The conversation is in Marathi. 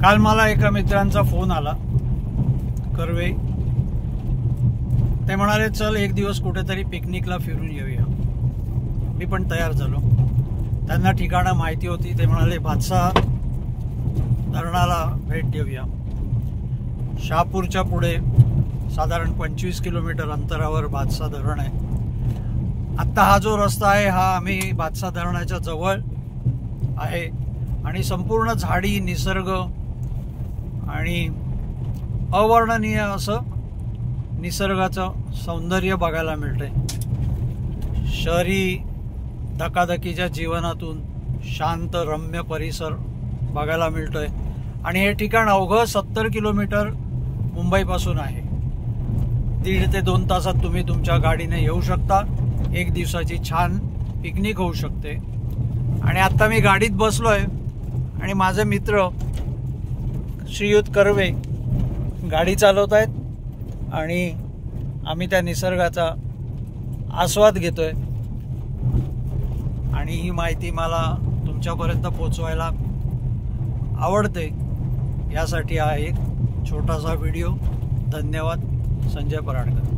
काल मला एका मित्रांचा फोन आला कर्वे, ते म्हणाले चल एक दिवस कुठेतरी पिकनिकला फिरून येऊया। मी पण तयार झालो। त्यांना ठिकाणं माहिती होती। ते म्हणाले भातसा धरणाला भेट देऊया। शहापूरच्या पुढे साधारण 25 किलोमीटर अंतरावर भातसा धरण आहे। आता हा जो रस्ता आहे हा आम्ही भातसा धरणाच्या जवळ आहे आणि संपूर्ण झाडी, निसर्ग आणि अवर्णनीय असं निसर्गाचं सौंदर्य बघायला मिळतंय। शहरी धकाधकीच्या जीवनातून शांत रम्य परिसर बघायला मिळतोय आणि हे ठिकाण अवघं 70 किलोमीटर मुंबईपासून आहे। 1.5 ते 2 तासात तुम्ही तुमच्या गाडीने येऊ शकता। एक दिवसाची छान पिकनिक होऊ शकते। आणि आता मी गाडीत बसलोय आणि माझे मित्र श्रीयुत कर्वे गाडी चालवत आहेत आणि आम्ही त्या निसर्गाचा आस्वाद घेतोय। आणि ही माहिती मला तुमच्यापर्यंत पोहोचवायला आवडते, यासाठी हा एक छोटासा व्हिडिओ। धन्यवाद। संजय पराडकर।